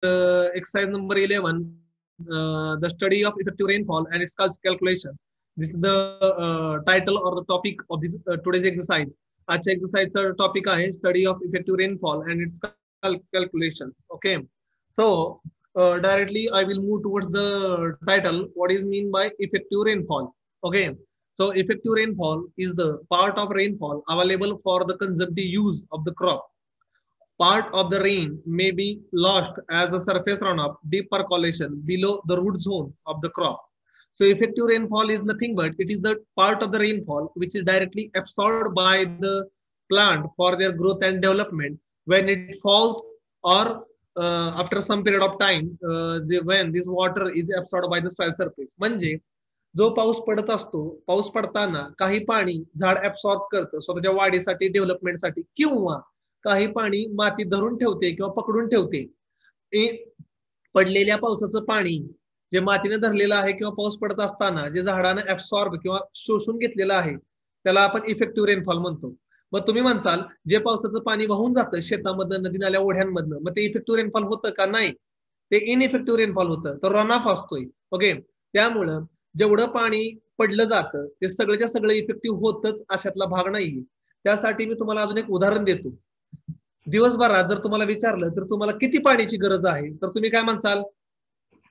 exercise number 11, the study of effective rainfall and its calculation. This is the title or the topic of this today's exercise. आजच्या एक्सरसाइजचा topic आहे study of effective rainfall and it's calculations. Okay, so directly I will move towards the title. What is mean by effective rainfall? Okay, so effective rainfall is the part of rainfall available for the consumptive use of the crop. Part of the rain may be lost as a surface runoff, deep percolation below the root zone of the crop. So effective rainfall is nothing but it is the part of the rainfall which is directly absorbed by the plant for their growth and development when it falls or after some period of time when this water is absorbed by the soil surface. म्हणजे जो पाऊस पडत असतो, पाऊस पडताना काही पाणी झाड ऍब्सॉर्ब करतं स्वतःच्या वाढीसाठी, डेव्हलपमेंटसाठी, किंवा काही पाणी माती धरून ठेवते किंवा पकडून ठेवते. पडलेल्या पावसाचं पाणी जे मातीने धरलेलं आहे किंवा पाऊस पडत असताना जे झाडानं ऍब्सॉर्ब किंवा शोषून घेतलेलं आहे त्याला आपण इफेक्टिव्ह रेनफॉल म्हणतो. मग तुम्ही म्हणताल जे पावसाचं पाणी वाहून जातं शेतामधनं, नदी नाल्या, ओढ्यांमधनं, मग ते इफेक्टिव्ह रेनफॉल होतं का? नाही, ते इनइफेक्टिव्ह रेनफॉल होतं, तर रन ऑफ असतोय. ओके, त्यामुळं जेवढं पाणी पडलं जातं ते सगळ्याच्या सगळं इफेक्टिव्ह होतच अशातला भाग नाहीये. त्यासाठी मी तुम्हाला अजून एक उदाहरण देतो. दिवसभरात जर तुम्हाला विचारलं तर तुम्हाला किती पाण्याची गरज आहे, तर तुम्ही काय म्हणसाल?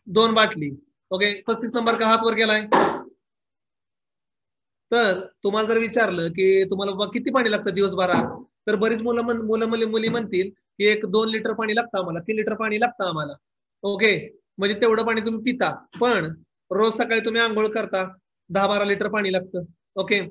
2 बाटली. ओके, 35 नंबर का हात वर गेलाय? तर तुम्हाला जर विचारलं की तुम्हाला बाबा किती पाणी लागतं दिवसभरात, तर बरीच मुली म्हणतील की 1-2 लिटर पाणी लागतं आम्हाला, 3 लिटर पाणी लागतं आम्हाला. ओके, म्हणजे तेवढं पाणी तुम्ही पिता. पण रोज सकाळी तुम्ही आंघोळ करता, 10-12 लिटर पाणी लागतं. ओके,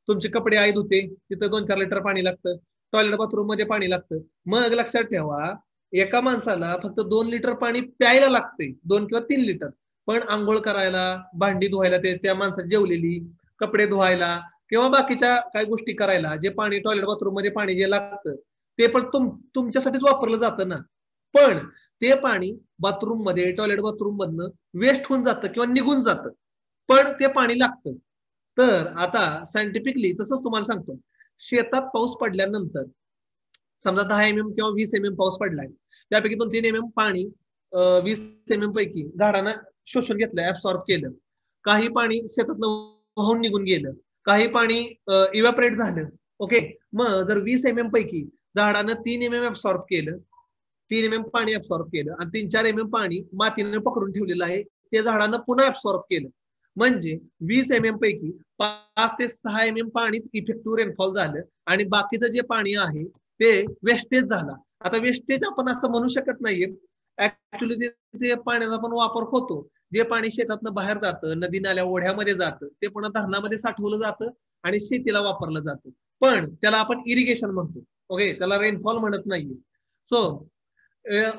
तुमचे कपडे आई धुते, तिथं 2-4 लिटर पाणी लागतं. टॉयलेट बाथरूम मध्ये पाणी लागतं. मग लक्षात ठेवा, एका माणसाला फक्त 2 लिटर पाणी प्यायला लागते, 2 किंवा 3 लिटर. पण आंघोळ करायला, भांडी धुवायला, त्या माणसात जेवलेली, कपडे धुवायला किंवा बाकीच्या काही गोष्टी करायला जे पाणी टॉयलेट बाथरूम मध्ये पाणी जे लागतं ते पण तुमच्यासाठीच वापरलं जातं ना. पण ते पाणी बाथरूम मध्ये, टॉयलेट बाथरूम मधनं वेस्ट होऊन जातं किंवा निघून जातं, पण ते पाणी लागतं. तर आता सायंटिफिकली तसंच तुम्हाला सांगतो, शेतात पाऊस पडल्यानंतर समजा 10 mm किंवा 20 mm पाऊस पडलाय, त्यापैकी 2-3 mm पाणी 20 mm पैकी झाडांना शोषून घेतलं, ऍब्सॉर्ब केलं. काही पाणी शेतातनं वाहून निघून गेलं, काही पाणी इव्हॅपरेट झालं. ओके, मग जर 20 mm पैकी झाडानं 3 mm ऍब्सॉर्ब केलं, 3 mm पाणी ऍब्सॉर्ब केलं आणि 3-4 mm पाणी मातीने पकडून ठेवलेलं आहे ते झाडानं पुन्हा ऍब्सॉर्ब केलं, म्हणजे 20 mm पैकी 5 ते 6 mm पाणीच इफेक्टिव्ह रेनफॉल झालं आणि बाकीचं जे पाणी आहे ते वेस्टेज झाला. आता वेस्टेज आपण असं म्हणू शकत नाहीये, ऍक्च्युली ते पाण्याचा पण वापर होतो. जे पाणी शेतातनं बाहेर जातं, नदी नाल्या, ओढ्यामध्ये जातं, ते पुन्हा धरणामध्ये साठवलं जातं आणि शेतीला वापरलं जातं. पण त्याला आपण इरिगेशन म्हणतो. ओके, त्याला रेनफॉल म्हणत नाहीये. So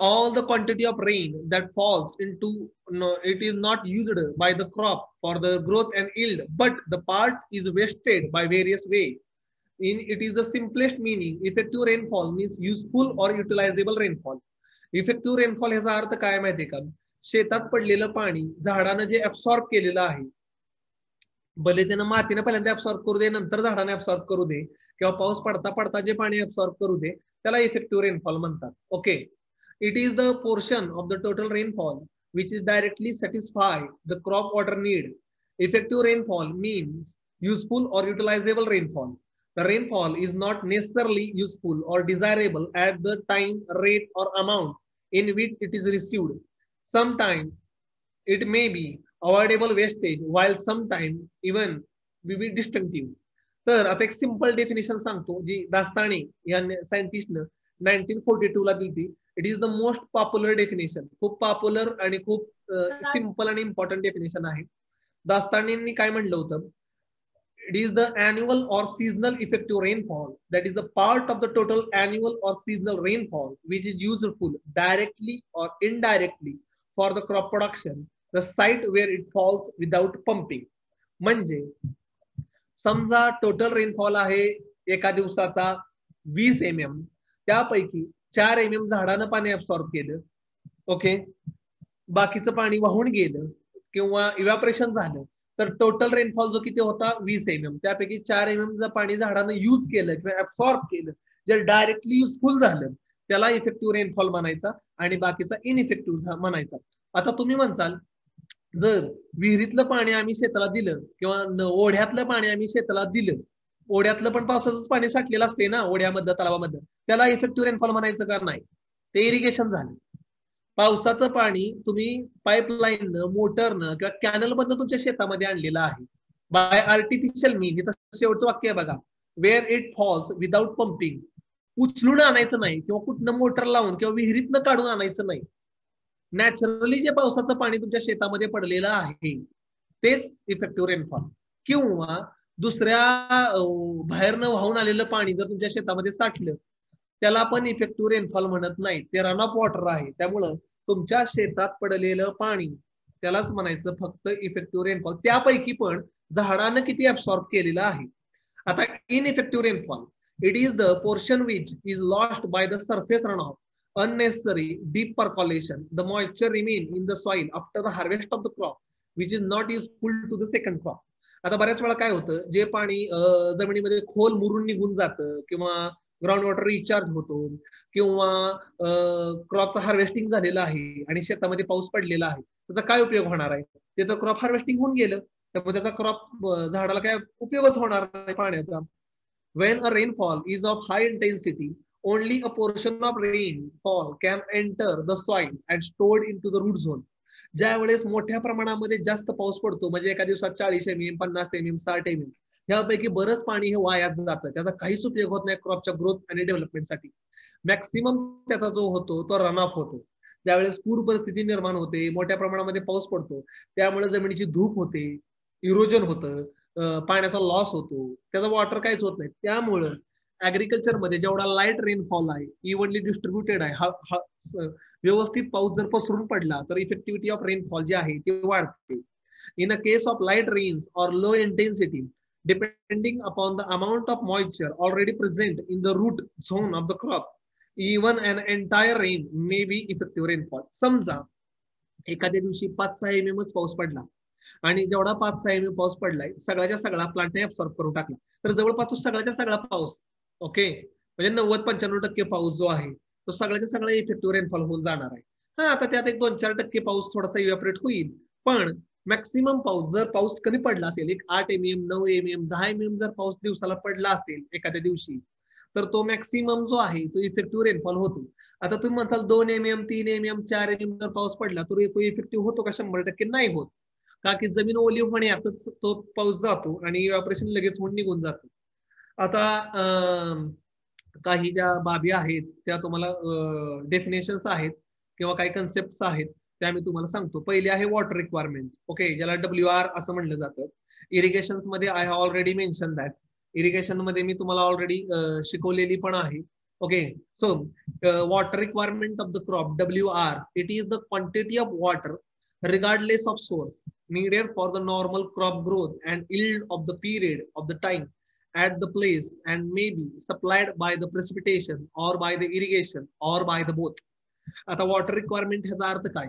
all the quantity of rain that falls into it is not used by the crop for the growth and yield, but the part is wasted by various way. In it is the simplest meaning, effective rainfall means useful or utilizable rainfall. Effective rainfall ह्याचा अर्थ काय माहितीये का? शेतात पडलेलं पाणी झाडानं जे absorb केलेलं आहे, भले त्यानं मातीनं पहिल्यांदा ऍब्सॉर्ब करू दे, नंतर झाडाने ऍब्सॉर्ब करू दे, किंवा पाऊस पडता पडता जे पाणी ऍब्सॉर्ब करू दे, त्याला इफेक्टिव्ह रेनफॉल म्हणतात. Okay, it is the portion of the total rainfall which is directly satisfy the crop water need. Effective rainfall means useful or utilizable rainfall. The rainfall is not necessarily useful or desirable at the time, rate, or amount in which it is received. Sometimes it may be avoidable wastage, while sometimes even be destructive. तर आता एक simple definition सांगतो जी दास्तानी या सायंटिस्टनं 1942 ला दिली. It is the most popular definition. खूप popular आणि खूप सिंपल आणि इम्पॉर्टंट डेफिनेशन आहे. दास्तानींनी काय म्हणलं होतं? It is the annual or seasonal effective rainfall, that is the part of the total annual or seasonal rainfall which is useful directly or indirectly for the crop production, the site where it falls without pumping. म्हणजे समजा total rainfall आहे एका दिवसाचा 20 mm, त्यापैकी 4 mm झाडानं पाणी absorb केलं. Okay, बाकीचं पाणी वाहून गेलं किंवा इव्हॅपरेशन झालं, तर टोटल रेनफॉल जो किती होता 20 mm, त्यापैकी 4 mm पाणी झाडानं यूज केलं किंवा ऍब्सॉर्ब केलं, जे डायरेक्टली युजफुल झालं, त्याला इफेक्टिव्ह रेनफॉल म्हणायचा आणि बाकीचा इनइफेक्टिव्ह म्हणायचा. आता तुम्ही म्हणसाल जर विहिरीतलं पाणी आम्ही शेताला दिलं किंवा ओढ्यातलं पाणी आम्ही शेताला दिलं, ओढ्यातलं पण पावसाचंच पाणी साठलेलं असते ना ओढ्यामधलं तलावामधलं, त्याला इफेक्टिव्ह रेनफॉल म्हणायचं का नाही? ते इरिगेशन झालं. पावसाचं पाणी तुम्ही पाईपलाईननं, मोटरनं किंवा कॅनलमधनं तुमच्या शेतामध्ये आणलेलं आहे बाय आर्टिफिशियल मीन. हे शेवटचं वाक्य आहे बघा, where it falls without pumping. उचलून आणायचं नाही किंवा कुठनं मोटर लावून किंवा विहिरीतनं काढून आणायचं नाही. नॅचरली जे पावसाचं पाणी तुमच्या शेतामध्ये पडलेलं आहे तेच इफेक्टिव्ह रेनफॉल. किंवा दुसऱ्या बाहेरनं वाहून आलेलं पाणी जर तुमच्या शेतामध्ये साठलं त्याला पण इफेक्टिव्ह रेनफॉल म्हणत नाही, ते रन ऑफ वॉटर आहे. त्यामुळं तुमच्या शेतात पडलेलं पाणी त्यालाच म्हणायचं फक्त इफेक्टिव्ह रेनफॉल. त्यापैकी पण झाडानं किती ऍब्सॉर्ब केलेलं आहे. आता ineffective rainfall, it is the portion which is lost by the surface run off, unnecessary deep percolation, the moisture remain in the soil after the harvest of the crop, which is not useful to the second crop. आता बऱ्याच वेळा काय होतं, जे पाणी जमिनीमध्ये खोल मुरून निघून जातं किंवा ग्राउंड वॉटर रिचार्ज होतो किंवा क्रॉपचं हार्वेस्टिंग झालेलं आहे आणि शेतामध्ये पाऊस पडलेला आहे, त्याचा काय उपयोग होणार आहे? ते तर क्रॉप हार्वेस्टिंग होऊन गेलं, त्यामुळे त्याचा क्रॉप झाडाला काय उपयोगच होणार नाही पाण्याचा. When a rainfall is of high intensity, only a portion of rainfall can enter the soil and stored into the root zone. ज्या वेळेस मोठ्या प्रमाणामध्ये जास्त पाऊस पडतो, म्हणजे एका दिवसात 40 mm, 50 mm, 60 mm, यापैकी बरंच पाणी हे वायात जातं, त्याचा काहीच उपयोग होत नाही क्रॉपच्या ग्रोथ आणि डेव्हलपमेंटसाठी. मॅक्सिमम त्याचा जो होतो तो रन ऑफ होतो. ज्यावेळेस पूर परिस्थिती निर्माण होते, मोठ्या प्रमाणामध्ये पाऊस पडतो, त्यामुळे जमिनीची धूप होते, इरोजन होतं, पाण्याचा लॉस होतो, त्याचा वॉटर काहीच होत नाही. त्यामुळं ऍग्रिकल्चर मध्ये जेवढा लाईट रेनफॉल आहे, इव्हनली डिस्ट्रीब्युटेड आहे, व्यवस्थित पाऊस जर पसरून पडला तर इफेक्टिव्हिटी ऑफ रेनफॉल जे आहे ते वाढते. In a case of light rains or low intensity, depending upon the amount of moisture already present in the root zone of the crop, even an entire rain may be effective rainfall. समजा एखाद्या दिवशी 5-6 mm पाऊस पडला आणि जेवढा 5-6 mm पाऊस पडलाय सगळ्याच्या सगळा प्लांटने ऍब्सॉर्ब करून टाकला, तर जवळपास सगळ्याच्या सगळा पाऊस, ओके, म्हणजे 90-95% पाऊस जो आहे तो सगळ्याच्या सगळा इफेक्टिव्ह रेनफॉल होऊन जाणार आहे. हा, आता त्यात 1-4% पाऊस थोडासा इव्हॅपोरेट होईल, पण मॅक्सिमम पाऊस जर पाऊस कमी पडला असेल, एक 8 mm, 9 mm, 10 mm जर पाऊस दिवसाला पडला असेल एखाद्या दिवशी, तर तो मॅक्सिमम जो आहे तो इफेक्टिव्ह रेनफॉल होतो. आता तुम्ही म्हणसाल 2 mm, 3 mm, 4 mm जर पाऊस पडला तर तो इफेक्टिव्ह होतो का? 100% नाही होत, का की जमीन ओली होण्यातच तो पाऊस जातो आणि इव्हॅपोरेशन लगेच होऊन निघून जातो. आता काही ज्या बाबी आहेत त्या तुम्हाला डेफिनेशन्स आहेत किंवा काही कन्सेप्ट आहेत त्या मी तुम्हाला सांगतो. पहिले आहे वॉटर रिक्वायरमेंट, ओके, ज्याला WR असं म्हणलं जातं. इरिगेशन मध्ये I have already mention that. Irrigation मध्ये मी तुम्हाला ऑलरेडी शिकवलेली पण आहे. Okay, so water requirement of the crop, WR, it is the quantity of water regardless of source needed for the normal crop growth and yield of the period of the time at the place and may be supplied by the precipitation or by the irrigation or by the both. आता water requirement ह्याचा अर्थ काय?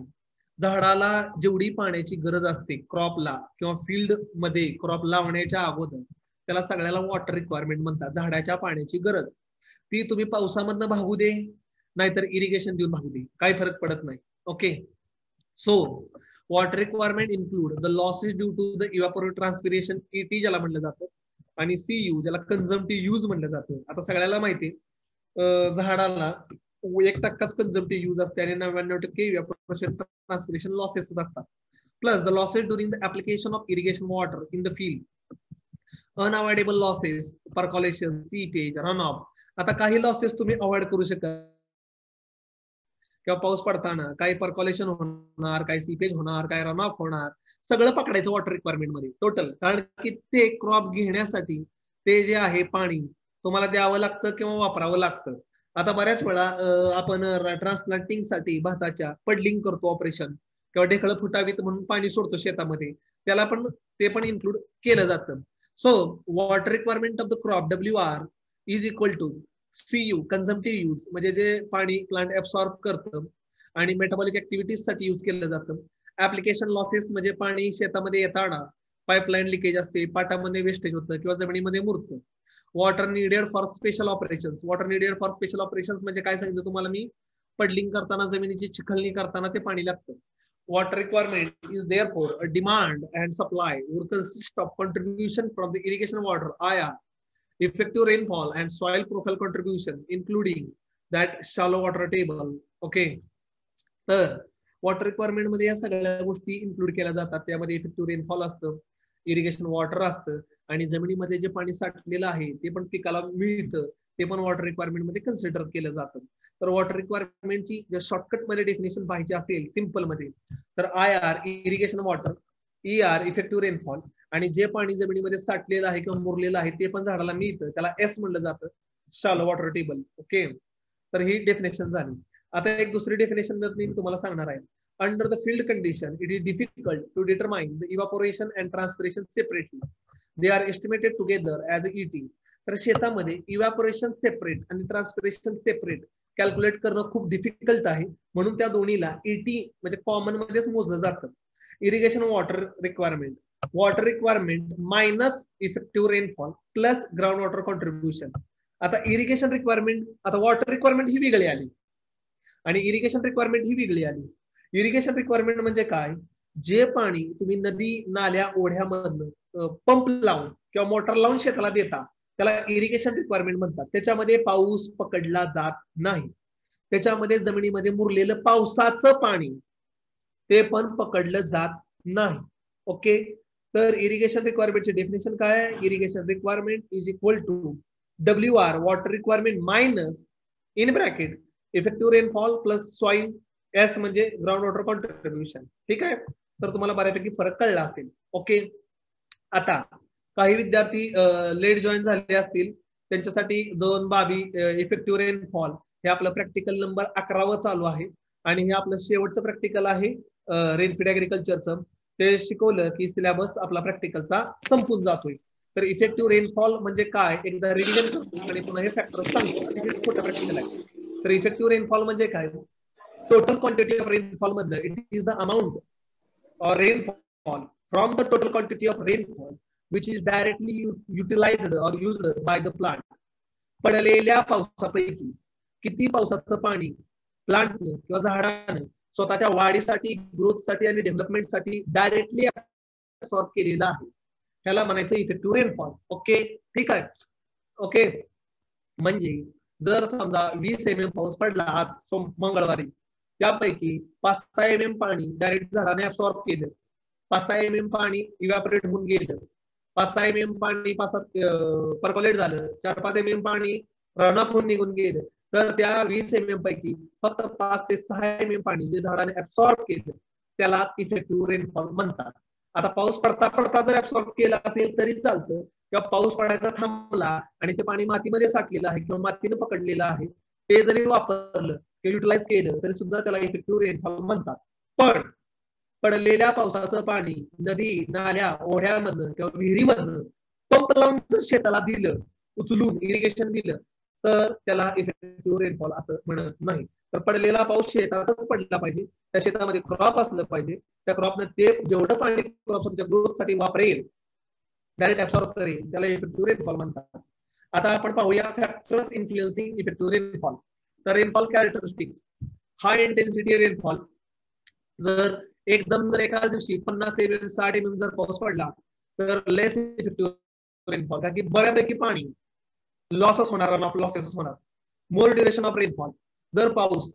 झाडाला जेवढी पाण्याची गरज असते क्रॉपला किंवा फील्ड मध्ये क्रॉप लावण्याच्या अगोदर, त्याला सगळ्याला वॉटर रिक्वायरमेंट म्हणतात. झाडाच्या पाण्याची गरज ती तुम्ही पावसामधनं भागू दे नाहीतर इरिगेशन देऊन भागू दे, काही फरक पडत नाही. Okay, so water requirement include the losses due to the evapotranspiration, ET ज्याला म्हणलं जातं, आणि CU ज्याला consumptive use म्हणलं जातं. आता सगळ्याला माहिती झाडाला 1%च consumptive use असते आणि 99% evapotranspiration losses असतात. Plus the losses during the application of irrigation water in the field, unavoidable losses, percolation, seepage, runoff. आता काही लॉसेस तुम्ही अवॉइड करू शकता किंवा पाऊस पडताना काही पर्कॉलेशन होणार, काही सीपेज होणार, काही रन ऑफ होणार, सगळं पकडायचं वॉटर रिक्वायरमेंट मध्ये टोटल. कारण की ते क्रॉप घेण्यासाठी ते जे आहे पाणी तुम्हाला द्यावं लागतं किंवा वापरावं लागतं. आता बऱ्याच वेळा आपण ट्रान्सप्लांटिंग साठी भाताच्या पडलिंग करतो ऑपरेशन किंवा ढेकळं फुटावीत म्हणून पाणी सोडतो शेतामध्ये, त्याला पण ते पण इन्क्लूड केलं जातं. So water requirement of the crop, WR, is equal to CU, consumptive use, म्हणजे जे पाणी प्लांट ऍब्सॉर्ब करतं आणि मेटाबॉलिक ऍक्टिव्हिटीज साठी यूज केलं जातं. ऍप्लिकेशन लॉसेस म्हणजे पाणी शेतामध्ये येताना पाईपलाईन लिकेज असते, पाटामध्ये वेस्टेज होतं किंवा जमिनीमध्ये मुरतं. Water needed for special operations. Water needed for special operations म्हणजे काय सांगितलं तुम्हाला मी, पडलिंग करताना जमिनीची चिखलणी करताना ते पाणी लागतं. Water requirement is therefore a demand and supply would consist of contribution from the irrigation water IR, effective rainfall and soil profile contribution, including that shallow water table. Okay. तर वॉटर रिक्वायरमेंट मध्ये या सगळ्या गोष्टी include केल्या जातात. त्यामध्ये effective rainfall असतं, irrigation water असतं आणि जमिनीमध्ये जे पाणी साठलेलं आहे ते पण पिकाला मिळतं, ते पण वॉटर रिक्वायरमेंट मध्ये कन्सिडर केलं जातं. तर वॉटर रिक्वायरमेंटची जर शॉर्टकट मध्ये डेफिनेशन पाहिजे असेल सिंपल मध्ये, तर IR irrigation water, ER effective rainfall, आणि जे पाणी जमिनीमध्ये साठलेलं आहे किंवा मुरलेलं आहे ते पण झाडाला मिळतं, त्याला S म्हणलं जातं, शॅलो वॉटर टेबल. ओके. तर ही डेफिनेशन झाली. आता एक दुसरी डेफिनेशन मी तुम्हाला सांगणार आहे. Under the field condition it is difficult to determine the evaporation and transpiration separately, they are estimated together as ET. तर शेतामध्ये इव्हापोरेशन सेपरेट आणि ट्रान्सपिरेशन सेपरेट कॅल्क्युलेट करणं खूप डिफिकल्ट आहे, म्हणून त्या दोन्हीला ET म्हणजे कॉमन मध्येच मोजलं जातं. Irrigation water requirement minus effective rainfall plus ground water contribution. आता इरिगेशन रिक्वायरमेंट, आता वॉटर रिक्वायरमेंट ही वेगळी आली आणि इरिगेशन रिक्वायरमेंट ही वेगळी आली. इरिगेशन रिक्वायरमेंट म्हणजे काय, जे पाणी तुम्ही नदी नाल्या ओढ्यामधनं पंप लावून किंवा मोटर लावून शेताला देता त्याला इरिगेशन रिक्वायरमेंट म्हणतात. त्याच्यामध्ये पाऊस पकडला जात नाही, त्याच्यामध्ये जमिनीमध्ये मुरलेलं पावसाचं पाणी ते पण पकडलं जात नाही. ओके. तर इरिगेशन रिक्वायरमेंटचे डेफिनेशन काय आहे, irrigation requirement is equal to WR water requirement minus in bracket effective rainfall plus soil, S म्हणजे ग्राउंड वॉटर कॉन्ट्रीब्युशन. ठीक आहे. तर तुम्हाला बऱ्यापैकी फरक कळला असेल. ओके. आता काही विद्यार्थी लेट जॉईन झाले असतील, त्यांच्यासाठी 2 बाबी इफेक्टिव्ह रेनफॉल हे आपलं प्रॅक्टिकल नंबर 11 चालू आहे आणि हे आपलं शेवटचं प्रॅक्टिकल आहे रेनफीड ऍग्रिकल्चरचं. ते शिकवलं की सिलेबस आपला प्रॅक्टिकलचा संपून जातोय. तर इफेक्टिव्ह रेनफॉल म्हणजे काय एकदा रिव्हिजन करतो आणि पुन्हा हे फॅक्टर सांगतो. हे छोटं प्रॅक्टिकल आहे. तर इफेक्टिव्ह रेनफॉल म्हणजे काय, टोटल क्वांटिटी ऑफ रेनफॉल मधलं it is the amount or rainfall from the total quantity of rainfall which is directly utilized or used by the plant. पडलेल्या पावसापैकी किती पावसाचं पाणी प्लांटने किंवा झाडाने स्वतःच्या वाढीसाठी, ग्रोथसाठी आणि डेव्हलपमेंटसाठी डायरेक्टली ऍब्सॉर्ब केलेलं आहे, ह्याला म्हणायचं इफेक्टिव्ह रेनफॉल. ओके. ठीक आहे. ओके. म्हणजे जर समजा 20 mm पाऊस पडला आज मंगळवारी, त्यापैकी 5-6 mm पाणी डायरेक्ट झाडाने ऍब्सॉर्ब केलं, 5-6 mm पाणी इव्हॅपोरेट होऊन गेलं, 5-6 mm पाणी पर्कोलेट झालं, 4-5 mm पाणी रनअप होऊन निघून गेलं, तर त्या 20 mm पैकी फक्त 5 ते 6 mm पाणी जे झाडाने ऍब्सॉर्ब केलं त्याला इफेक्टिव्ह रेनफॉल म्हणतात. आता पाऊस पडता पडता जर ऍब्सॉर्ब केला असेल तरी चालतं, किंवा पाऊस पडायचा थांबला आणि ते पाणी मातीमध्ये साठलेलं आहे किंवा मातीने पकडलेलं आहे ते जरी वापरलं किंवा युटिलाइज केलं तरी सुद्धा त्याला इफेक्टिव्ह रेनफॉल म्हणतात. पण पडलेल्या पावसाचं पाणी नदी नाल्या ओढ्यामधनं किंवा विहिरीमधनं पंप लावून जर शेताला दिलं, उचलून इरिगेशन दिलं, तर त्याला इफेक्टिव्ह रेनफॉल असं म्हणत नाही. तर पडलेला पाऊस शेतातच पडला पाहिजे, त्या शेतामध्ये क्रॉप असलं पाहिजे, त्या क्रॉपनं ते जेवढं पाणी क्रॉपच्या ग्रोथसाठी वापरेल, डायरेक्ट ऍब्सॉर्ब करेल, त्याला इफेक्टिव्ह रेनफॉल म्हणतात. आता आपण पाहूया फॅक्टर्स इन्फ्लुएन्सिंग इफेक्टिव्ह रेनफॉल. तर रेनफॉल कॅरेक्टरिस्टिक्स, हाय इंटेन्सिटी रेनफॉल, जर एकदम जर एका दिवशी 50 mm 60 mm जर पाऊस पडला तर लेस इफेक्टिव्ह रेनफॉल, कारण की बऱ्यापैकी पाणी लॉसच होणार, रन ऑफ लॉसेस होणार. मोर ड्युरेशन ऑफ रेनफॉल, जर पाऊस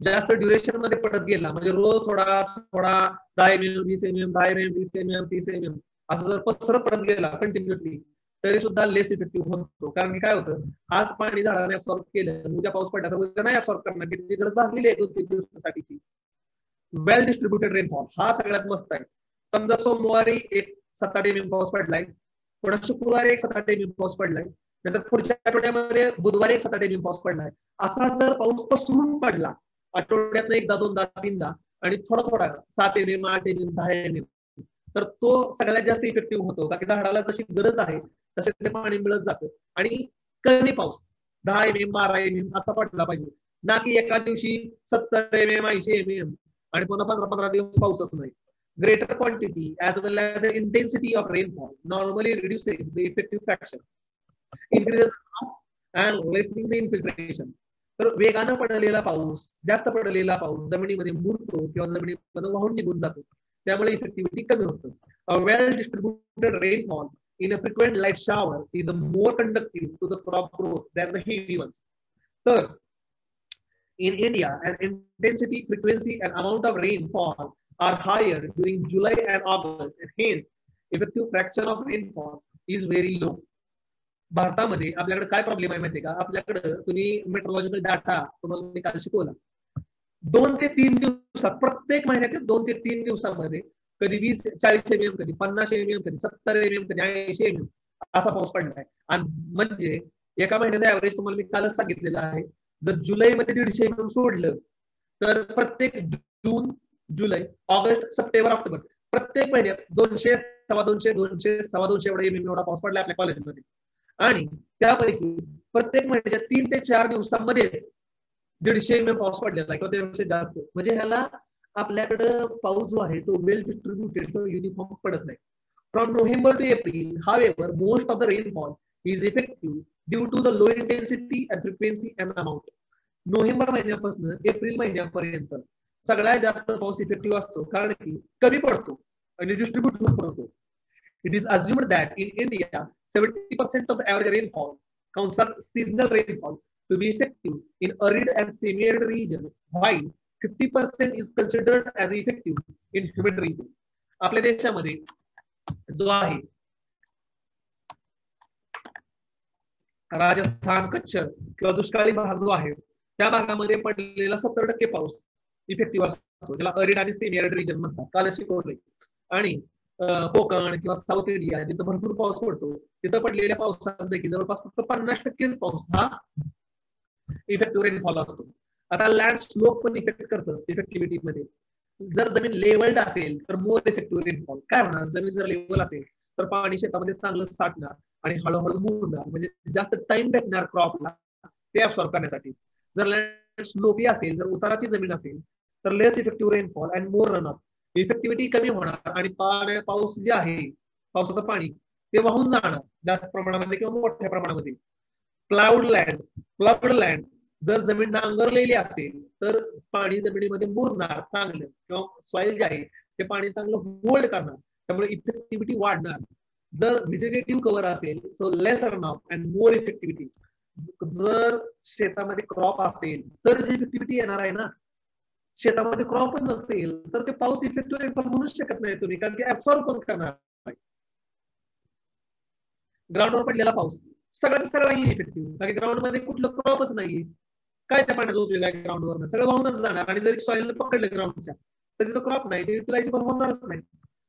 जास्त ड्युरेशन मध्ये पडत गेला, म्हणजे रोज थोडा थोडा 10 mm 20 mm 10 mm 20 mm 30 mm असं जर पसरत पडत गेला कंटिन्युअसली, तरी सुद्धा लेस इफेक्टिव्ह होतो. कारण की काय होतं, आज पाणी झाडाने ऍब्सॉर्ब केलं, उद्या पाऊस पडला तर उद्या नाही ऍब्सॉर्ब करणार, की गरज भागलेली आहे 2-3 दिवसासाठीची. वेल डिस्ट्रीब्युटेड रेनफॉल हा सगळ्यात मस्त आहे. समजा सोमवारी एक 7-8 mm पाऊस पडलाय, पुढे शुक्रवारी एक 7-8 mm पाऊस पडलाय, नंतर पुढच्या आठवड्यामध्ये बुधवारी एक 7-8 mm पाऊस पडलाय. असा जर पाऊस पसरून पडला आठवड्यातनं एकदा 2दा 3दा आणि थोडा थोडा 7 mm 8 mm 10 mm, तर तो सगळ्यात जास्त इफेक्टिव्ह होतो. कारण की झाडाला जशी गरज आहे तसे ते पाणी मिळत जातं. आणि कमी पाऊस 10 mm 12 mm असा पडला पाहिजे, ना की एका दिवशी 70 mm 80 mm आणि पुन्हा 15-15 दिवस पाऊसच नाही. greater quantity as well as the intensity of rainfall normally reduces the effective fraction, increases and lessening the infiltration. तर वेगानं पडलेला पाऊस, जास्त पडलेला पाऊस जमिनीमध्ये मुरतो किंवा जमिनीमध्ये वाहून निघून जातो, त्यामुळे इफेक्टिव्हिटी कमी होतो. A well distributed rainfall in a frequent light shower is more conducive to the crop growth than the heavy ones. तर in India, an intensity, frequency, and amount of rainfall are higher during July and August, and hence effective fraction of rainfall is very low. भारतामध्ये आपल्याकडे काय problem आहे माहितीये का? आपल्याकडे तुम्ही meteorological data तुम्हाला मी काल शिकवला, 2 ते 3 दिवसात, प्रत्येक महिन्याच्या 2 ते 3 दिवसामध्ये कधी 20-40 एमएम, कधी 50 एमएम, कधी 70 एमएम, कधी 80 एमएम असा पाऊस पडलाय. आणि म्हणजे एका महिन्याचा ऍव्हरेज तुम्हाला मी कालच सांगितलेलं आहे. जर जुलैमध्ये 150 एमएम सोडलं तर प्रत्येक जून, जुलै, ऑगस्ट, सप्टेंबर, ऑक्टोबर प्रत्येक महिन्यात 200, 250, 200, 250 एवढा एमएम एवढा पाऊस पडला आपल्या कॉलेजमध्ये. आणि त्यापैकी प्रत्येक महिन्याच्या 3 ते 4 दिवसांमध्येच 150 एमएम पाऊस पडलेला आहे किंवा त्यापेक्षा जास्त. म्हणजे ह्याला आपल्याकडं पाऊस जो आहे तो वेल डिस्ट्रीब्युटेड किंवा युनिफॉर्म पडत नाही. From November to April, however, most of the rainfall is effective due to the low intensity and frequency and amount. November महिन्यापासून एप्रिल महिन्यापर्यंत सगळ्यात जास्त पाऊस इफेक्टिव्ह असतो, कारण की कमी पडतो आणि डिस्ट्रीब्यूट होतो. It is assumed that in India, 70% of the average rainfall counts as seasonal rainfall to be effective in arid and semi-arid region, while 50% is considered as effective in humid region. आपल्या देशामध्ये जो आहे राजस्थान, कच्छ किंवा दुष्काळी भाग जो आहे त्या भागामध्ये पडलेला 70% पाऊस इफेक्टिव्ह असतो, त्याला अरिड आणि सेमी अरिड रिजन म्हणतात, काल शिकवलंय. आणि कोकण किंवा साऊथ इंडिया जिथं भरपूर पाऊस पडतो तिथं पडलेल्या पावसापैकी जवळपास फक्त 50% पाऊस हा इफेक्टिव्ह रेनफॉल असतो. आता लँड स्लोप पण इफेक्ट करतं इफेक्टिव्हिटी मध्ये. जर जमीन लेवल्ड असेल तर मोर इफेक्टिव्ह रेनफॉल. काय होणार, जमीन जर लेवल असेल तर पाणी शेतामध्ये चांगलं साठणार आणि हळूहळू मुरणार, म्हणजे जास्त टाइम भेटणार क्रॉपला ते ऍब्सॉर्ब करण्यासाठी. जर लँड स्लोपी असेल, जर उताराची जमीन असेल तर less effective rainfall and more run off, effectivity कमी होणार आणि पाऊस जे आहे पावसाचं पाणी ते वाहून जाणार जास्त प्रमाणामध्ये किंवा मोठ्या प्रमाणामध्ये. क्लाउड लँड, जर जमीन नांगरलेली असेल तर पाणी जमिनीमध्ये मुरणार चांगलं किंवा सॉइल जे आहे ते पाणी चांगलं होल्ड करणार, त्यामुळे इफेक्टिव्हिटी वाढणार. जर व्हेजिटेटिव्ह कव्हर असेल so less run off and more effectivity. जर शेतामध्ये क्रॉप असेल तर इफेक्टिव्हिटी येणार आहे ना. शेतामध्ये क्रॉपच नसेल तर ते पाऊस इफेक्टिव्ह रेनफॉल म्हणूच शकत नाही तुम्ही, कारण की ऍब्सॉर्ब पण करणार. ग्राउंडवर पडलेला पाऊस सगळ्यात सगळा इफेक्टिव्ह, कारण ग्राउंड मध्ये कुठलं क्रॉपच नाहीये. काय त्या पाण्याचा उपयोग आहे ग्राउंडवर, सगळं वाहूनच जाणार. आणि जरी सॉइल पकडलं ग्राउंडच्या तर तिथं क्रॉप नाही, ते युटिलाइज पण होणारच नाही.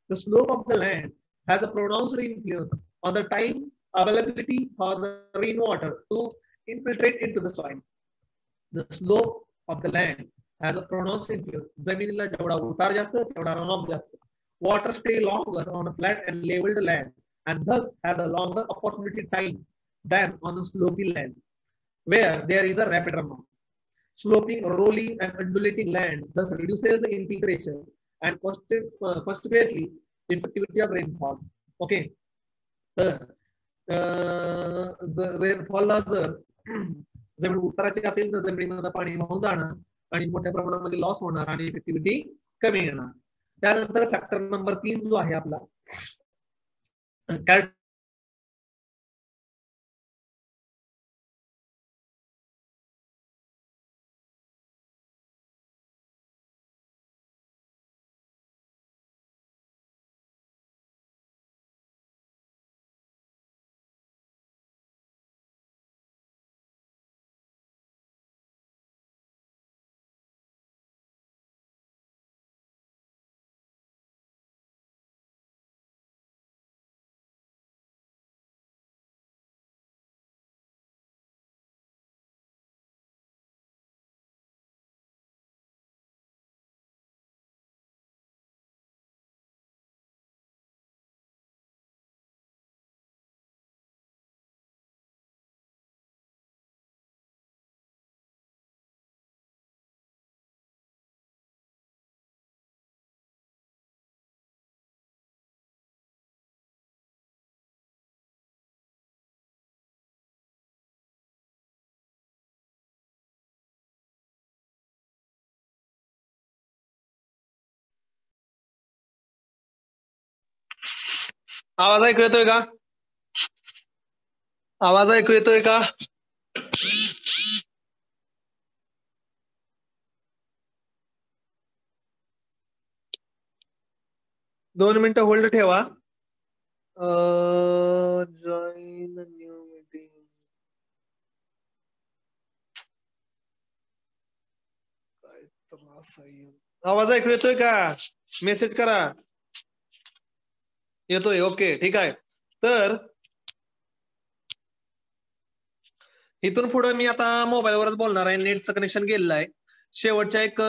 The slope of the land has a pronounced influence on the time availability for the rain water to infiltrate into the soil. The slope of the land has a pronounced influence, जमिनीला जेवढा उतार जास्त तेवढा runoff जास्त. Water stay longer on a flat and levelled land and thus has a longer opportunity time than on a slopy land where there is a rapid runoff. Sloping, rolling, and undulating land thus reduces the infiltration and consequently effectivity of rainfall. Okay, तर रेनफॉलला जर जमीन उताराची असेल तर जमिनीमध्ये पाणी वाहून जाणार आणि मोठ्या प्रमाणामध्ये लॉस होणार आणि इफेक्टिव्हिटी कमी येणार. त्यानंतर फॅक्टर नंबर 3 जो आहे आपला आवाज ऐकू येतोय का? आवाज ऐकू येतोय का? दोन मिनिटं होल्ड ठेवा. Join new meeting. काय त्रास आहे. आवाज ऐकू येतोय का? मेसेज करा. येतोय. ओके, ठीक आहे. तर इथून पुढे मी आता मोबाईलवरच बोलणार आहे. नेटचं कनेक्शन गेलेलं आहे. शेवटच्या एक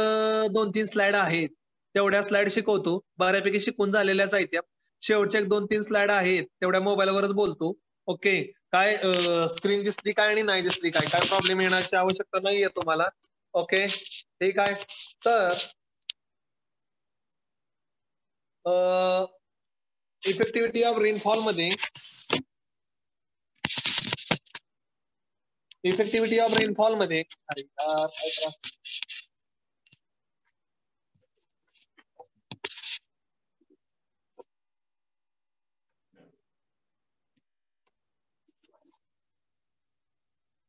2-3 स्लाइड आहेत, तेवढ्या स्लाइड शिकवतो. बऱ्यापैकी शिकून झालेल्याच आहेत त्या. शेवटच्या एक 2-3 स्लाइड आहेत, तेवढ्या मोबाईलवरच बोलतो. ओके, काय स्क्रीन दिसली काय आणि नाही दिसली काय, काय प्रॉब्लेम येण्याची आवश्यकता नाहीये तुम्हाला. ओके, ठीक आहे. तर इफेक्टिव्हिटी ऑफ रेनफॉल मध्ये अरे यार, काय त्रास.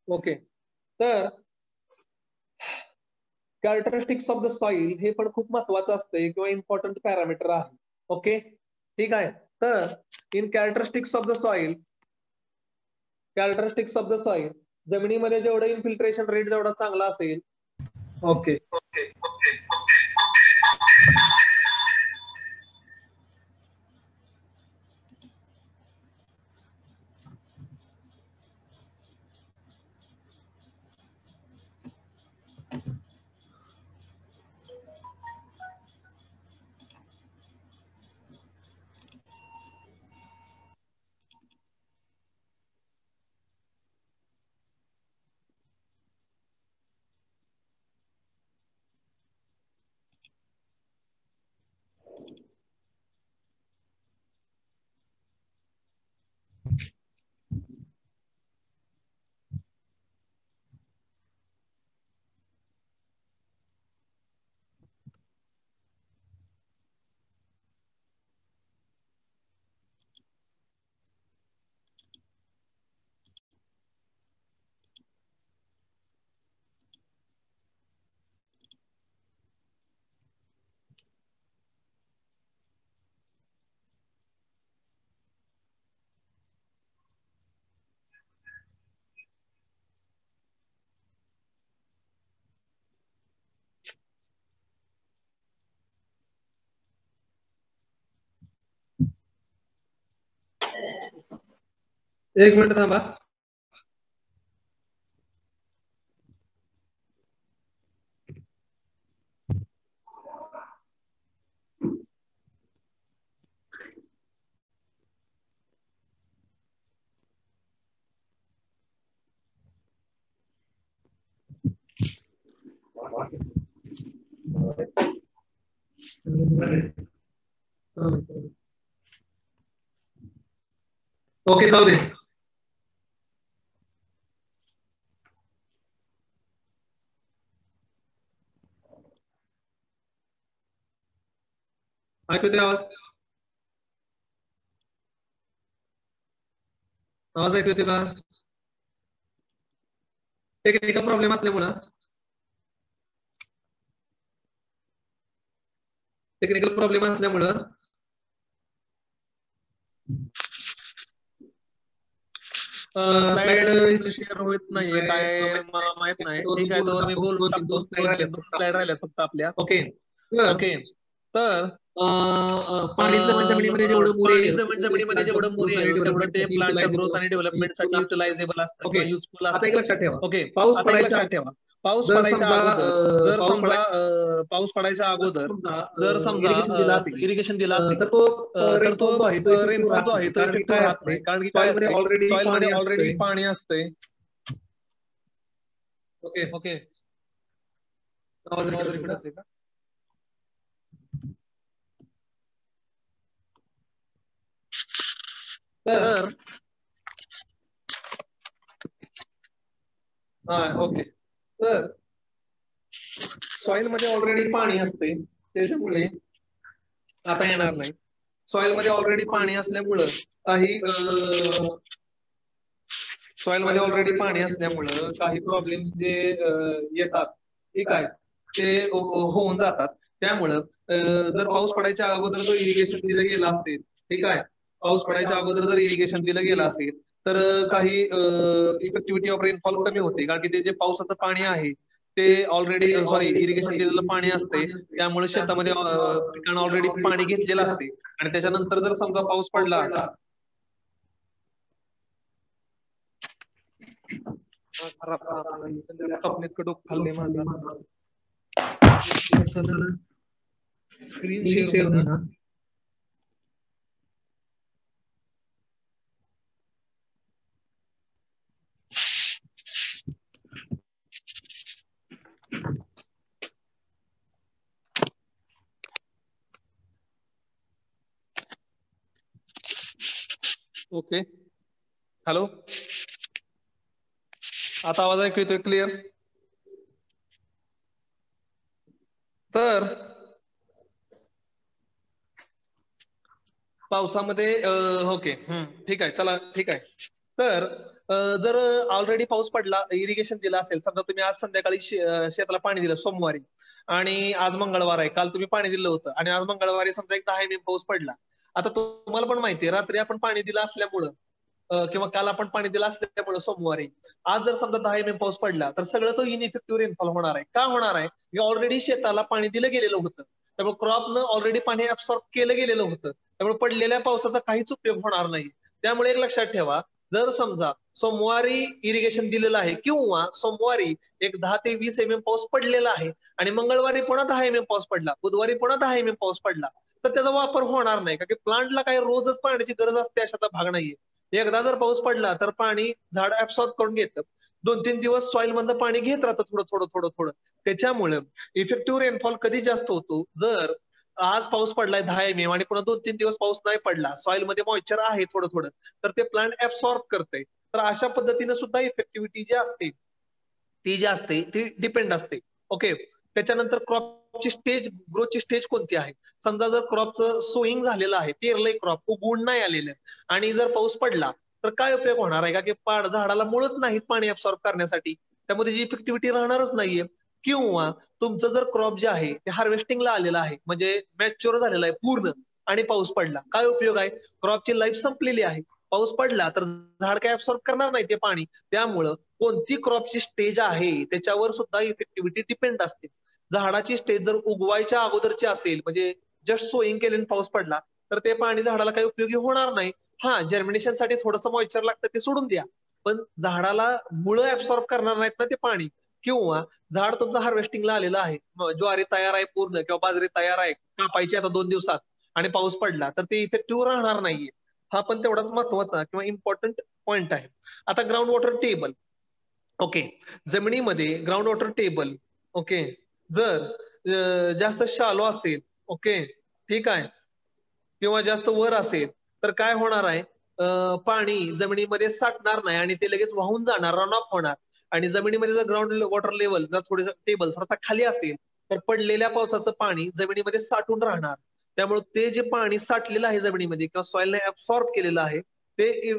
ओके, तर कॅरेक्टरिस्टिक्स ऑफ द सॉइल हे पण खूप महत्वाचं असतंय किंवा इम्पॉर्टंट पॅरामीटर आहे. ओके, ठीक आहे. तर in characteristics of the soil, जमिनीमध्ये जेवढं इन्फिल्ट्रेशन रेट जेवढा चांगला असेल. ओके, एक मिनिट थांबा. ओके, जाऊ दे. ऐकू येतोय आवाज? आवाज ऐकू येतोय का? टेक्निकल प्रॉब्लेम असल्यामुळं स्लाइड शेअर होत नाहीये, काय मला माहित नाही. ठीक आहे, तर मी बोलून टाकतो. 2 स्लाइड राहिल्यात फक्त आपल्या. Okay, okay. तर पाणी जमिनीमध्ये जेवढं मुरेल तेवढं ते प्लांटच्या ग्रोथ आणि डेव्हलपमेंटसाठी युटिलायझेबल असतं किंवा युजफुल असतं. आता एक लक्षात ठेवा. ओके, आता एक लक्षात ठेवा. पाऊस पडायच्या अगोदर, जर समजा पाऊस पडायच्या अगोदर जर समजा इरिगेशन दिला असेल, तर तो रेनफॉल जो आहे तो इफेक्टिव्ह राहत नाही. कारण की काय असते, सॉइल मध्ये ऑलरेडी पाणी असते. Okay, okay. आवाज रिपीट होते का? तर ओके, तर सॉइल मध्ये ऑलरेडी पाणी असते, त्याच्यामुळे आता येणार नाही. सॉइल मध्ये ऑलरेडी पाणी असल्यामुळं काही प्रॉब्लेम्स जे येतात, ठीक आहे, ते होऊन जातात. त्यामुळं जर पाऊस पडायच्या अगोदर जर इरिगेशन दिलं गेलं असेल, ठीक आहे, पाऊस पडायच्या अगोदर जर इरिगेशन दिलं गेलं असेल तर काही इफेक्टिव्हिटी ऑफ रेनफॉल कमी होते, कारण की ते जे पावसाचं पाणी आहे ते ऑलरेडी इरिगेशन दिलेलं पाणी असते, त्यामुळे शेतामध्ये पिकांना ऑलरेडी पाणी घेतलेलं असते. आणि त्याच्यानंतर जर समजा पाऊस पडला, खाल्ले माझा स्क्रीन शेअर होईना. ओके, हॅलो, आता आवाज ऐकू येतोय क्लिअर? तर पावसामध्ये ओके, ठीक आहे, चला ठीक आहे. तर जर ऑलरेडी पाऊस पडला, इरिगेशन दिलं असेल, समजा तुम्ही आज संध्याकाळी शेताला पाणी दिलं सोमवारी, आणि आज मंगळवार आहे, काल तुम्ही पाणी दिलं होतं, आणि आज मंगळवारी समजा एक 10 mm पाऊस पडला. आता तुम्हाला पण माहितीये, रात्री आपण पाणी दिलं असल्यामुळं किंवा काल आपण पाणी दिलं असल्यामुळं सोमवारी, आज जर समजा 10 mm पाऊस पडला तर सगळं तो इनइफेक्टिव्ह रेनफॉल होणार आहे. का होणार आहे? ऑलरेडी शेताला पाणी दिलं गेलेलं होतं, त्यामुळे क्रॉपनं ऑलरेडी पाणी ऍब्सॉर्ब केलं गेलेलं होतं, त्यामुळे पडलेल्या पावसाचा काहीच उपयोग होणार नाही. त्यामुळे एक लक्षात ठेवा, जर समजा सोमवारी इरिगेशन दिलेलं आहे किंवा सोमवारी एक 10 ते 20 mm पाऊस पडलेला आहे आणि मंगळवारी पुन्हा 10 mm पाऊस पडला, बुधवारी पुन्हा 10 mm पाऊस पडला, तर त्याचा वापर होणार नाही, कारण की प्लांटला काही रोजच पाण्याची गरज असते अशातला भाग नाहीये. एकदा जर पाऊस पडला तर पाणी झाड ऍब्सॉर्ब करून घेतं, 2-3 दिवस सॉइल मधलं पाणी घेत राहतं थोडं. त्याच्यामुळे इफेक्टिव्ह रेनफॉल कधी जास्त होतो, जर आज पाऊस पडलाय 10 mm आणि पुन्हा 2-3 दिवस पाऊस नाही पडला, सॉइल मध्ये मॉइश्चर आहे थोडं, तर ते प्लांट ऍब्सॉर्ब करते. तर अशा पद्धतीने सुद्धा इफेक्टिव्हिटी जी असते ती डिपेंड असते. ओके, त्याच्यानंतर क्रॉपची स्टेज, ग्रोथची स्टेज कोणती आहे? समजा जर क्रॉपचं सोईंग झालेलं आहे, पेरलंय क्रॉप, उगवून नाही आलेलं, आणि जर पाऊस पडला तर काय उपयोग होणार आहे? का की झाडाला मुळच नाहीत पाणी ऍब्सॉर्ब करण्यासाठी, त्यामुळे जी इफेक्टिव्हिटी राहणारच नाहीये. किंवा तुमचं जर क्रॉप जे आहे ते हार्वेस्टिंगला आलेलं आहे, म्हणजे मॅच्युअर झालेलं आहे पूर्ण, आणि पाऊस पडला, काय उपयोग आहे? क्रॉपची लाईफ संपलेली आहे, पाऊस पडला तर झाड काय ऍब्सॉर्ब करणार नाही ते पाणी. त्यामुळं कोणती क्रॉपची स्टेज आहे त्याच्यावर सुद्धा इफेक्टिव्हिटी डिपेंड असते. झाडाची स्टेज जर उगवायच्या अगोदरची असेल, म्हणजे जस्ट सोईंग केले पाऊस पडला, तर ते पाणी झाडाला काही उपयोगी होणार नाही. हा, जर्मिनेशनसाठी थोडंसं मॉइश्चर लागतं, ते सोडून द्या, पण झाडाला मुळं ऍब्सॉर्ब करणार नाहीत ना ते पाणी. किंवा झाड तुमचं हार्वेस्टिंगला आलेलं आहे, ज्वारी तयार आहे पूर्ण किंवा बाजरी तयार आहे, कापायची आता 2 दिवसात, आणि पाऊस पडला तर ते इफेक्टिव्ह राहणार नाहीये. हा पण तेवढाच महत्वाचा किंवा इम्पॉर्टंट पॉइंट आहे. आता ग्राउंड वॉटर टेबल. ओके, जमिनीमध्ये ग्राउंड वॉटर टेबल, ओके, जर जास्त शालो असेल, ओके, ठीक आहे, किंवा जास्त वर असेल, तर काय होणार आहे? पाणी जमिनीमध्ये साठणार नाही आणि ते लगेच वाहून जाणार, रन ऑफ होणार. आणि जमिनीमध्ये जर ग्राउंड वॉटर लेवल जर थोडंसं टेबल थोडासा खाली असेल, तर पडलेल्या पावसाचं पाणी जमिनीमध्ये साठून राहणार. त्यामुळे ते जे पाणी साठलेलं आहे जमिनीमध्ये किंवा सॉइलने ऍब्सॉर्ब केलेलं आहे, ते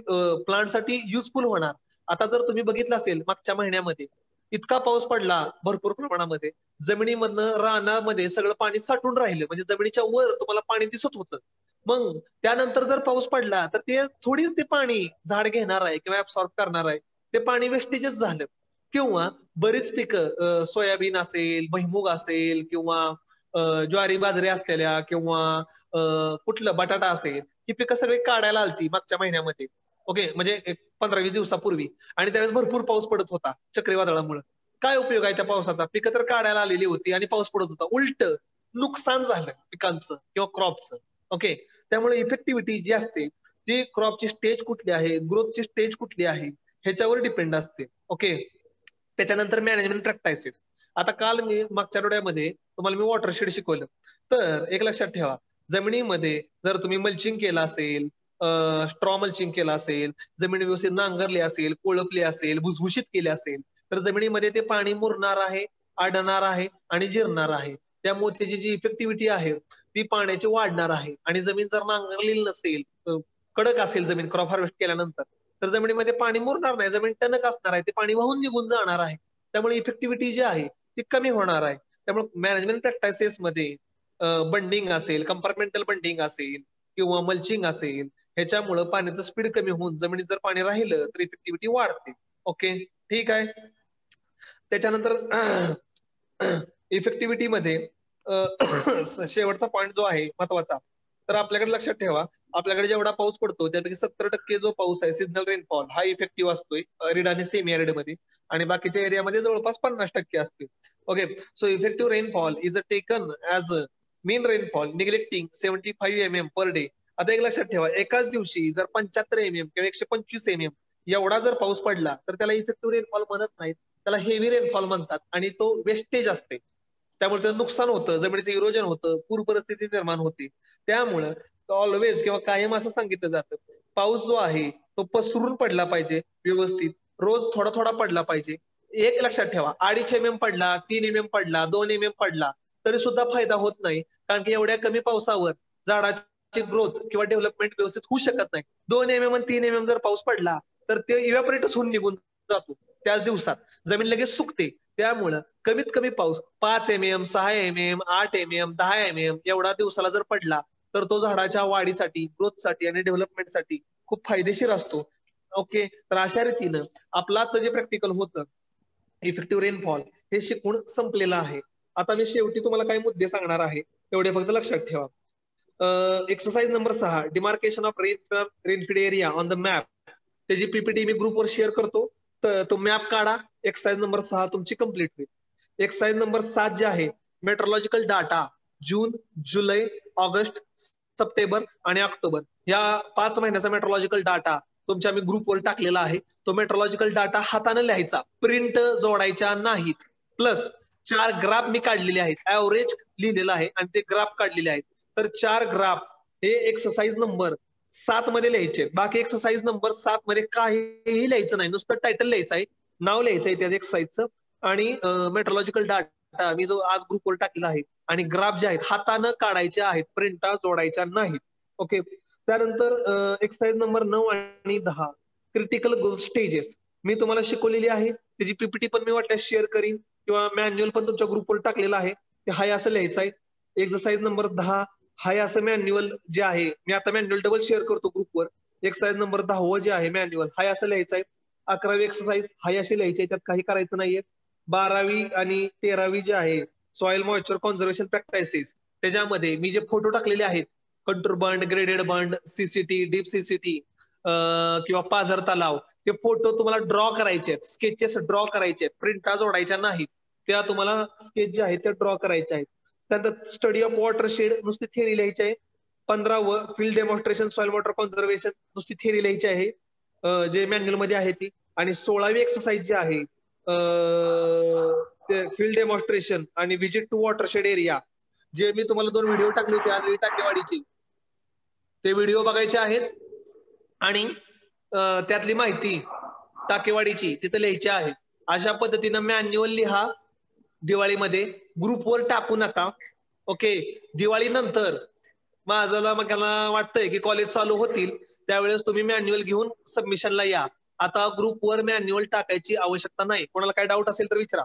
प्लांटसाठी युजफुल होणार. आता जर तुम्ही बघितलं असेल मागच्या महिन्यामध्ये इतका पाऊस पडला भरपूर प्रमाणामध्ये, जमिनीमधनं रानामध्ये सगळं पाणी साठून राहिलं, म्हणजे जमिनीच्या वर तुम्हाला पाणी दिसत होतं. मग त्यानंतर जर पाऊस पडला तर ते थोडीच ते पाणी झाड घेणार आहे किंवा ऍब्सॉर्ब करणार आहे, ते पाणी वेस्टेजच झालं. किंवा बरीच पिकं, सोयाबीन असेल, भुईमुग असेल, किंवा ज्वारी बाजरी असलेल्या, किंवा कुठलं बटाटा असेल, ही पिकं सगळी काढायला आलती मागच्या महिन्यामध्ये. ओके, म्हणजे एक 15-20 दिवसापूर्वी, आणि त्यावेळेस भरपूर पाऊस पडत होता चक्रीवादळामुळे. काय उपयोग आहे त्या पावसाचा? पिकं तर काढायला आलेली होती आणि पाऊस पडत होता, उलट नुकसान झालं पिकांचं किंवा क्रॉपचं. ओके, त्यामुळे इफेक्टिव्हिटी जी असते ती क्रॉपची स्टेज कुठली आहे, ग्रोथची स्टेज कुठली आहे, ह्याच्यावर डिपेंड असते. ओके, त्याच्यानंतर मॅनेजमेंट प्रॅक्टिसेस. आता काल मी मागच्या आठवड्यामध्ये तुम्हाला मी वॉटरशेड शिकवलं. तर एक लक्षात ठेवा, जमिनीमध्ये जर तुम्ही मल्चिंग केलं असेल, स्ट्रॉ मल्चिंग केलं असेल, जमीन व्यवस्थित नांगरली असेल, कोळपली असेल, भुसभुशीत केली असेल, तर जमिनीमध्ये ते पाणी मुरणार आहे, अडणार आहे आणि जिरणार आहे. त्यामुळे त्याची जी इफेक्टिव्हिटी आहे ती पाण्याची वाढणार आहे. आणि जमीन जर नांगरलेली नसेल, कडक असेल जमीन क्रॉप हार्वेस्ट केल्यानंतर, तर जमिनीमध्ये पाणी मुरणार नाही, जमीन टणक असणार आहे, ते पाणी वाहून निघून जाणार आहे. त्यामुळे इफेक्टिव्हिटी जी आहे ती कमी होणार आहे. त्यामुळे मॅनेजमेंट प्रॅक्टिसेस मध्ये बंडिंग असेल, कंपार्टमेंटल बंडिंग असेल किंवा मल्चिंग असेल, ह्याच्यामुळं पाण्याचं स्पीड कमी होऊन जमिनीत जर पाणी राहिलं तर इफेक्टिव्हिटी वाढते. ओके, ठीक आहे. त्याच्यानंतर इफेक्टिव्हिटी मध्ये शेवटचा पॉईंट जो आहे महत्वाचा, तर आपल्याकडे लक्षात ठेवा, आपल्याकडे जेवढा पाऊस पडतो त्यापैकी 70% जो पाऊस आहे सिजनल रेनफॉल हा इफेक्टिव्ह असतोय अरिड आणि सेमी अरिड मध्ये, आणि बाकीच्या एरियामध्ये जवळपास 50% असते. Okay, so effective rainfall is a taken as a mean rainfall neglecting 75 mm per day. आता एक लक्षात ठेवा, एकाच दिवशी जर 75 mm किंवा 125 mm एवढा जर पाऊस पडला तर त्याला इफेक्टिव्ह रेनफॉल म्हणत नाहीत, त्याला हेवी रेनफॉल म्हणतात, आणि तो वेस्टेज असते. त्यामुळे त्याचं नुकसान होतं, जमिनीचं इरोजन होतं, पूर परिस्थिती निर्माण होते. त्यामुळं ऑलवेज किंवा कायम असं सांगितलं जातं, पाऊस जो आहे तो पसरून पडला पाहिजे व्यवस्थित, रोज थोडा थोडा पडला पाहिजे. एक लक्षात ठेवा, 2.5 mm पडला, 3 mm पडला, 2 mm पडला तरी सुद्धा फायदा होत नाही, कारण की एवढ्या कमी पावसावर झाडाची ग्रोथ किंवा डेव्हलपमेंट व्यवस्थित होऊ शकत नाही. 2 mm आणि 3 mm जर पाऊस पडला तर ते इव्हॅपोरेटच होऊन निघून जातो त्याच दिवसात, जमीन लगेच सुकते. त्यामुळं कमीत कमी पाऊस 5 mm, 6 mm, 8 mm, 10 mm एवढा दिवसाला जर पडला तर तो झाडाच्या वाढीसाठी, ग्रोथसाठी आणि डेव्हलपमेंटसाठी खूप फायदेशीर असतो. ओके, तर अशा रीतीनं आपलाच जे प्रॅक्टिकल होतं इफेक्टिव्ह रेनफॉल हे शिकून संपलेलं आहे. आता मी शेवटी तुम्हाला काही मुद्दे सांगणार आहे, तेवढे फक्त लक्षात ठेवा. Exercise number 6, demarcation of rainfed area on the map. त्याची पीपीटी मी ग्रुपवर शेअर करतो, तर तो मॅप काढा. एक्सरसाइज नंबर 6 तुमची कंप्लीट होईल. एक्सरसाइज नंबर 7 जे आहे, मेट्रोलॉजिकल डाटा जून, जुलै, ऑगस्ट, सप्टेंबर आणि ऑक्टोबर या 5 महिन्याचा मेट्रोलॉजिकल डाटा तुमच्या मी ग्रुपवर टाकलेला आहे. तो मेट्रोलॉजिकल डाटा हाताने लिहायचा, प्रिंट जोडायच्या नाहीत. प्लस 4 ग्राफ मी काढलेले आहेत, ऍव्हरेज लिहिलेलं आहे आणि ते ग्राफ काढलेले आहेत. तर 4 ग्राफ हे एक्सरसाइज नंबर 7 मध्ये लिहायचे. बाकी एक्सरसाइज नंबर 7 मध्ये काहीही लिहायचं नाही, नुसतं टायटल लिहायचं आहे, नाव लिहायचं आहे त्या एक्सरसाइजचं, आणि मेट्रोलॉजिकल डाटा मी जो आज ग्रुपवर टाकलेला आहे, आणि ग्राफ जे आहेत हातानं काढायचे आहेत, प्रिंटा जोडायच्या नाहीत. ओके, त्यानंतर एक्सरसाइज नंबर 9 आणि 10 क्रिटिकल ग्रोथ स्टेजेस मी तुम्हाला शिकवलेली आहे. त्याची पीपीटी पण मी वाटल्यास शेअर करीन, किंवा मॅन्युअल पण तुमच्या ग्रुपवर टाकलेला आहे, ते हाय असं लिहायचं आहे. एक्सरसाइज नंबर 10 हाय असं मॅन्युअल जे आहे, मी आता मॅन्युअल डबल शेअर करतो ग्रुपवर. एक्सरसाइज नंबर 10 जे आहे मॅन्युअल हाय असं लिहायचं आहे. 11वी एक्सरसाइज हाय अशी लिहायची आहे, त्यात काही करायचं नाहीये. 12वी आणि 13वी जे आहे सॉइल मॉइश्चर कॉन्झर्वेशन प्रॅक्टिसेस, त्याच्यामध्ये मी जे फोटो टाकलेले आहेत, कंटूर बंड, ग्रेडेड बंड, सीसीटी, डीप सीसीटी किंवा पाझर तलाव, ते फोटो तुम्हाला ड्रॉ करायचे आहेत, स्केचेस ड्रॉ करायचे आहेत, प्रिंटा जोडायच्या नाहीत. त्या तुम्हाला स्केच जे आहेत ते ड्रॉ करायचे आहेत. त्यानंतर स्टडी ऑफ वॉटर शेड नुसती थेरी लिहायची आहे. 15व field demonstration soil water conservation नुसती थेरी लिहायची आहे, जे मॅन्युअल मध्ये आहे ती. आणि 16वी एक्सरसाइज जी आहे फील्ड डेमॉन्स्ट्रेशन आणि व्हिजिट टू वॉटरशेड एरिया, जे मी तुम्हाला 2 व्हिडिओ टाकले होते आधी टाकेवाडीचे, ते व्हिडिओ बघायचे आहेत. आणि त्यातली माहिती टाकेवाडीची तिथं लिहायची आहे. अशा पद्धतीनं मॅन्युअल लिहा. दिवाळीमध्ये ग्रुपवर टाकू नका. ओके, दिवाळी नंतर माझं मला वाटतंय की कॉलेज चालू होतील, त्यावेळेस तुम्ही मॅन्युअल घेऊन सबमिशनला या. आता ग्रुपवर मॅन्युअल टाकायची आवश्यकता नाही. कोणाला काय डाऊट असेल तर विचारा.